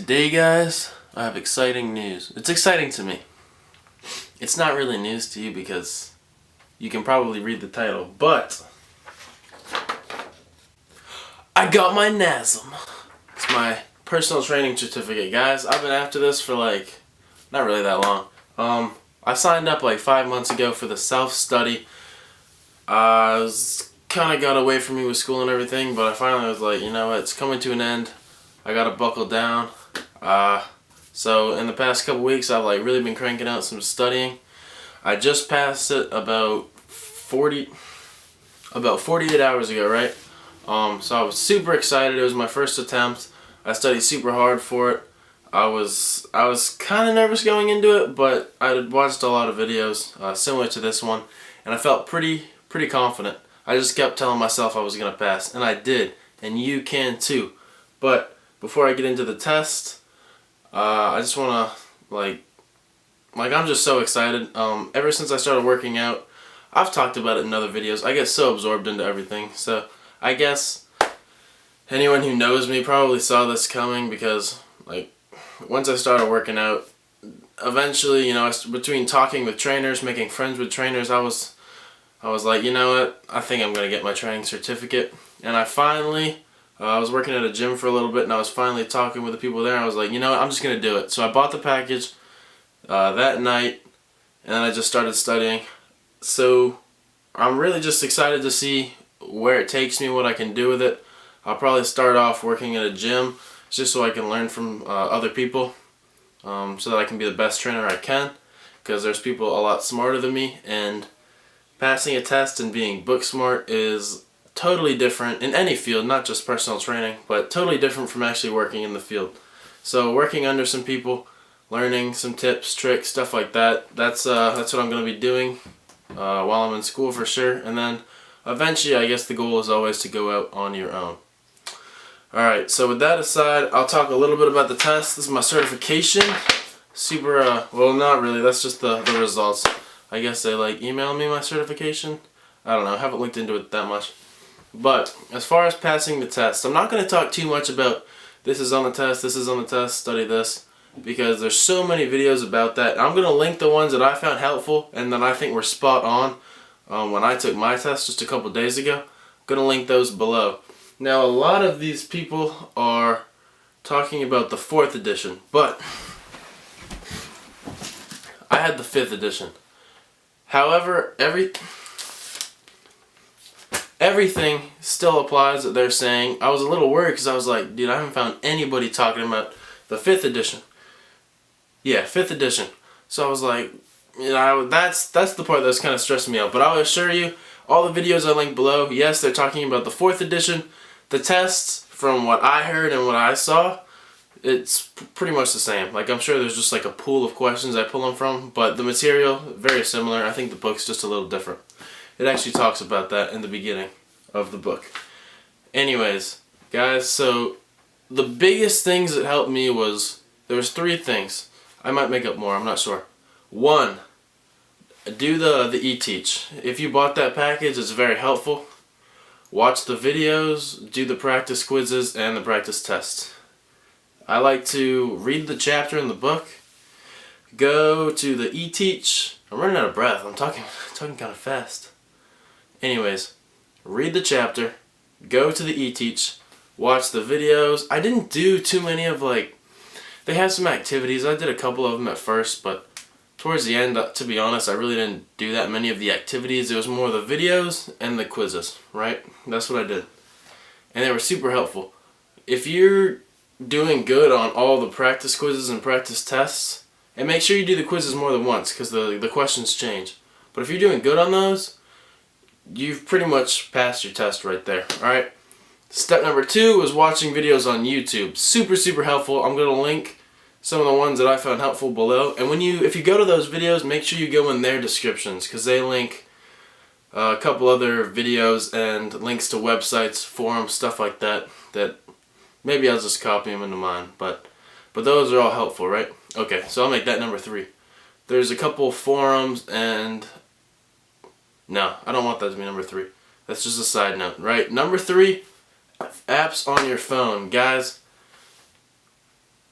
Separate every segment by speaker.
Speaker 1: Today, guys, I have exciting news. It's exciting to me. It's not really news to you because you can probably read the title, but I got my NASM. It's my personal training certificate, guys. I've been after this for not really that long. I signed up 5 months ago for the self-study. I was kind of got away from me with school and everything, but I finally was like, you know what, it's coming to an end. I gotta buckle down. So in the past couple weeks, I've really been cranking out some studying. I just passed it about 48 hours ago, right? So I was super excited. It was my first attempt. I studied super hard for it. I was kind of nervous going into it, but I had watched a lot of videos similar to this one, and I felt pretty confident. I just kept telling myself I was gonna pass, and I did, and you can too. But before I get into the test, I just wanna I'm just so excited. Ever since I started working out, I've talked about it in other videos. I get so absorbed into everything. So I guess anyone who knows me probably saw this coming because once I started working out, eventually, between talking with trainers, making friends with trainers, I was like, you know what? I think I'm gonna get my training certificate. And I was working at a gym for a little bit, and I was finally talking with the people there. And I was like, you know what? I'm just gonna do it. So I bought the package that night, and then I just started studying. So I'm really just excited to see where it takes me, what I can do with it. I'll probably start off working at a gym just so I can learn from other people, so that I can be the best trainer I can. Because there's people a lot smarter than me, and passing a test and being book smart is totally different in any field, not just personal training, but totally different from actually working in the field. So working under some people, learning some tips, tricks, stuff like that, that's what I'm going to be doing while I'm in school for sure. And then eventually, I guess the goal is always to go out on your own. Alright, so with that aside, I'll talk a little bit about the test. This is my certification. Super, well, not really, that's just the results. I guess they email me my certification. I don't know, I haven't looked into it that much. But as far as passing the test, I'm not going to talk too much about this is on the test, this is on the test, study this, because there's so many videos about that. I'm going to link the ones that I found helpful and that I think were spot on when I took my test just a couple days ago. I'm going to link those below. Now, a lot of these people are talking about the 4th edition, but I had the 5th edition. However, everything still applies that they're saying. I was a little worried because I was like, dude, I haven't found anybody talking about the 5th edition. Yeah, 5th edition. So I was like, that's the part that's kind of stressing me out. But I'll assure you, all the videos I link below, yes, they're talking about the 4th edition. The tests, from what I heard and what I saw, it's pretty much the same. I'm sure there's just a pool of questions I pull them from, but the material, very similar. I think the book's just a little different. It actually talks about that in the beginning of the book. Anyways, guys, so the biggest things that helped me was, there was 3 things. I might make up more, I'm not sure. 1, do the e-teach. If you bought that package, it's very helpful. Watch the videos, do the practice quizzes, and the practice tests. I like to read the chapter in the book, go to the e-teach. I'm running out of breath, I'm talking kind of fast. Anyways, read the chapter, go to the e-teach, watch the videos. I didn't do too many of they have some activities. I did a couple of them at first, but towards the end, to be honest, I really didn't do that many of the activities. It was more the videos and the quizzes, right? That's what I did. And they were super helpful. If you're doing good on all the practice quizzes and practice tests, and make sure you do the quizzes more than once because the questions change. But if you're doing good on those, you've pretty much passed your test right there. Alright? Step number 2 was watching videos on YouTube. Super helpful. I'm going to link some of the ones that I found helpful below. And if you go to those videos, make sure you go in their descriptions because they link a couple other videos and links to websites, forums, stuff like that maybe I'll just copy them into mine. But those are all helpful, right? Okay, so I'll make that number 3. There's a couple forums and... No, I don't want that to be number 3. That's just a side note, right? Number 3, apps on your phone. Guys,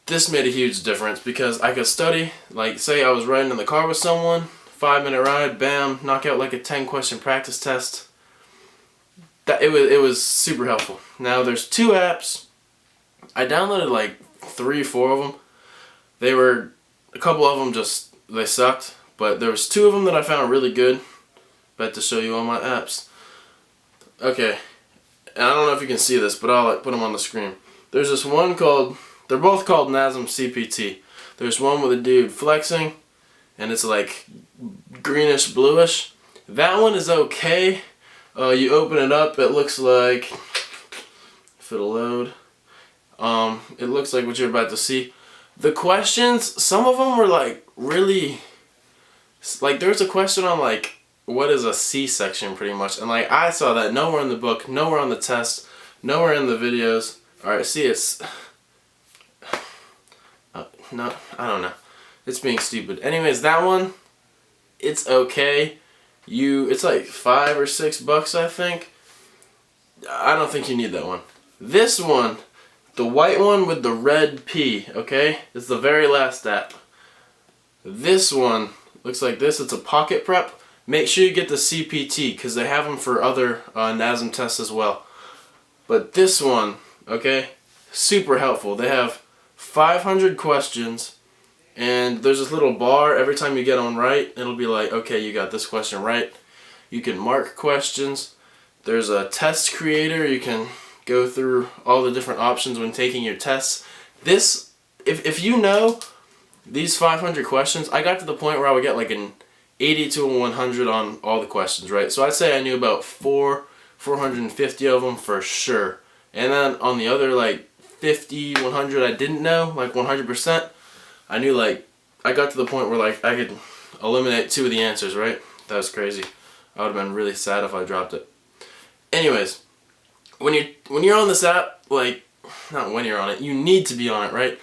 Speaker 1: this made a huge difference because I could study, like say I was riding in the car with someone, 5-minute ride, bam, knock out like a 10-question practice test. It was super helpful. Now there's 2 apps. I downloaded like 3 or 4 of them. A couple of them they sucked, but there was 2 of them that I found really good. About to show you all my apps. Okay, and I don't know if you can see this, but I'll put them on the screen. There's this one they're both called NASM CPT. There's one with a dude flexing, and it's like greenish bluish. That one is okay. You open it up, it looks like, if it'll load, it looks like what you're about to see. The questions, some of them were like really, like there's a question on like, what is a C-section pretty much, and like I saw that nowhere in the book, nowhere on the test, nowhere in the videos. Alright, see it's, no, I don't know. It's being stupid. Anyways, that one, it's okay. It's like $5 or $6, I think. I don't think you need that one. This one, the white one with the red P, okay, is the very last app. This one looks like this. It's a pocket prep. Make sure you get the CPT because they have them for other NASM tests as well. But this one, okay, super helpful. They have 500 questions, and there's this little bar. Every time you get one right, it'll be like, okay, you got this question right. You can mark questions. There's a test creator. You can go through all the different options when taking your tests. This, if you know these 500 questions, I got to the point where I would get like an 80 to a 100 on all the questions, right? So I'd say I knew about 450 of them for sure. And then on the other like 50, 100 I didn't know, like 100%, I knew like, I got to the point where like I could eliminate 2 of the answers, right? That was crazy. I would have been really sad if I dropped it. Anyways, when you're on this app, like, not when you're on it, you need to be on it, right?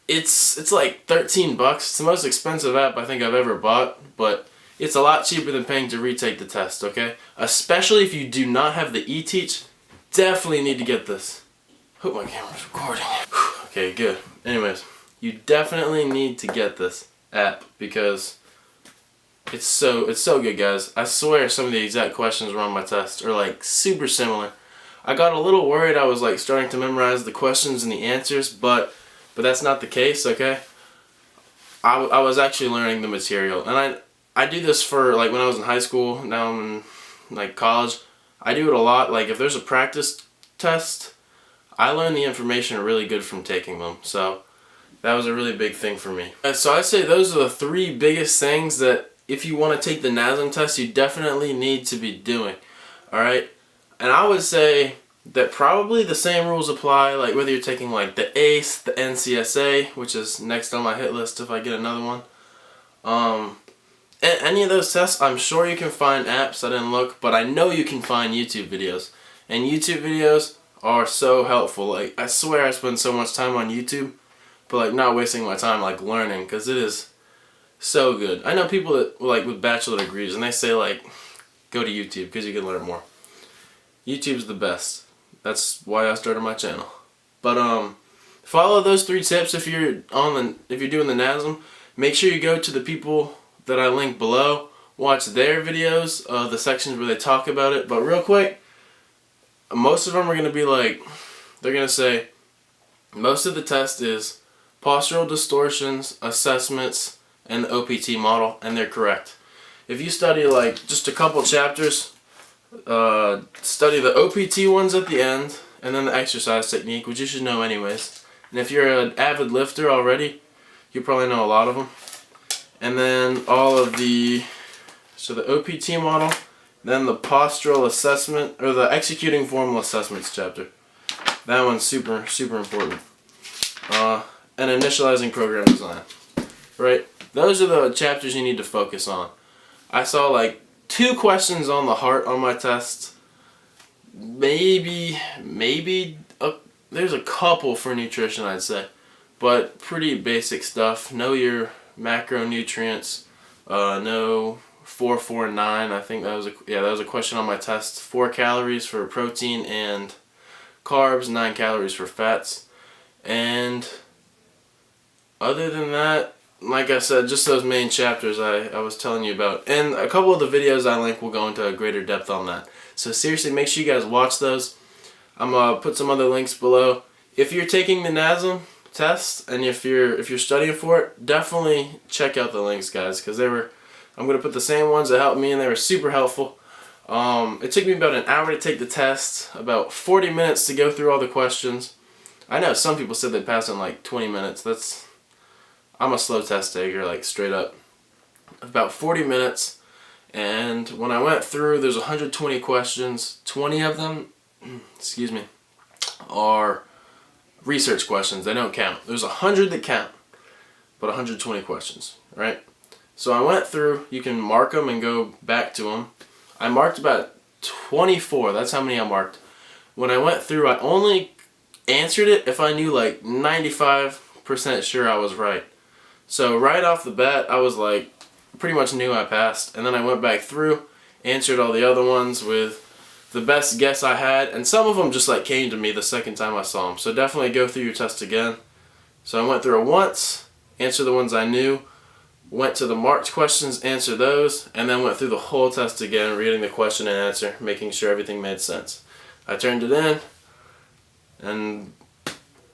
Speaker 1: It's like $13. It's the most expensive app I think I've ever bought, but it's a lot cheaper than paying to retake the test, okay? Especially if you do not have the eTeach, definitely need to get this. Hope my camera's recording. Okay, good. Anyways, you definitely need to get this app because it's so good, guys. I swear some of the exact questions were on my test are like super similar. I got a little worried I was like starting to memorize the questions and the answers, but that's not the case, okay? I was actually learning the material, and I do this for like when I was in high school, now I'm in like college. I do it a lot. Like if there's a practice test, I learn the information really good from taking them. So that was a really big thing for me. So I'd say those are the 3 biggest things that if you want to take the NASM test, you definitely need to be doing. Alright? And I would say that probably the same rules apply, like whether you're taking like the ACE, the NCSA, which is next on my hit list if I get another one. Any of those tests, I'm sure you can find apps. I didn't look, but I know you can find YouTube videos. And YouTube videos are so helpful. Like, I swear I spend so much time on YouTube, but like not wasting my time like learning, because it is so good. I know people that like with bachelor degrees and they say like go to YouTube because you can learn more. YouTube's the best. That's why I started my channel. But follow those 3 tips if you're doing the NASM. Make sure you go to the people that I link below. Watch their videos, the sections where they talk about it. But real quick, most of them are going to be like, they're going to say, most of the test is postural distortions, assessments, and the OPT model, and they're correct. If you study like just a couple chapters, study the OPT ones at the end, and then the exercise technique, which you should know anyways. And if you're an avid lifter already, you probably know a lot of them. And then all of the OPT model, then the postural assessment, or the executing formal assessments chapter. That one's super, super important. And initializing program design. Right? Those are the chapters you need to focus on. I saw like 2 questions on the heart on my test. Maybe there's a couple for nutrition, I'd say. But pretty basic stuff. Know your macronutrients. Know 449. I think that was a question on my test. 4 calories for protein and carbs, 9 calories for fats. And other than that, like I said, just those main chapters I was telling you about. And a couple of the videos I link will go into a greater depth on that. So seriously, make sure you guys watch those. I'm going to put some other links below. If you're taking the NASM test and if you're studying for it, definitely check out the links, guys, because I'm going to put the same ones that helped me, and they were super helpful. It took me about an hour to take the test, about 40 minutes to go through all the questions. I know some people said they passed in like 20 minutes. I'm a slow test taker, like straight up. About 40 minutes, and when I went through, there's 120 questions. 20 of them, excuse me, are research questions. They don't count. There's 100 that count, but 120 questions, right? So I went through. You can mark them and go back to them. I marked about 24. That's how many I marked. When I went through, I only answered it if I knew like 95% sure I was right. So right off the bat, I was like, pretty much knew I passed. And then I went back through, answered all the other ones with the best guess I had. And some of them just like came to me the second time I saw them. So definitely go through your test again. So I went through it once, answered the ones I knew, went to the marked questions, answered those, and then went through the whole test again, reading the question and answer, making sure everything made sense. I turned it in, and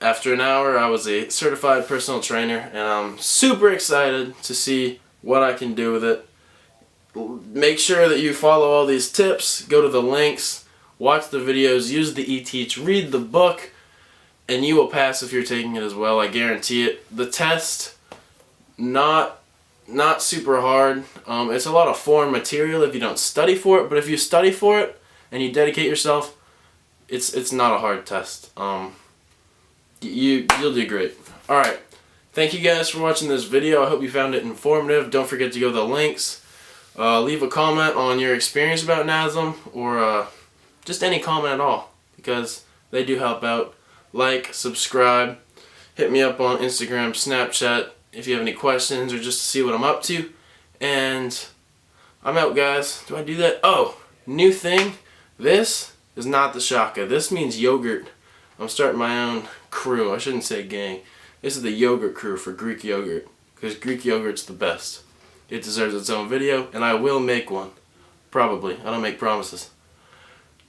Speaker 1: after an hour, I was a certified personal trainer, and I'm super excited to see what I can do with it. Make sure that you follow all these tips, go to the links, watch the videos, use the e-teach, read the book, and you will pass if you're taking it as well. I guarantee it. The test, not super hard. It's a lot of foreign material if you don't study for it, but if you study for it and you dedicate yourself, it's not a hard test. You'll do great. Alright, thank you guys for watching this video. I hope you found it informative. Don't forget to go to the links. Leave a comment on your experience about NASM, or just any comment at all, because they do help out. Like, subscribe, hit me up on Instagram, Snapchat, if you have any questions or just to see what I'm up to. And I'm out, guys. Do I do that? Oh, new thing. This is not the shaka. This means yogurt. I'm starting my own crew. I shouldn't say gang. This is the yogurt crew for Greek yogurt, because Greek yogurt's the best. It deserves its own video, and I will make one. Probably. I don't make promises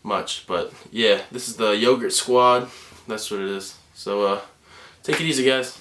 Speaker 1: much, but yeah, this is the yogurt squad. That's what it is. So take it easy, guys.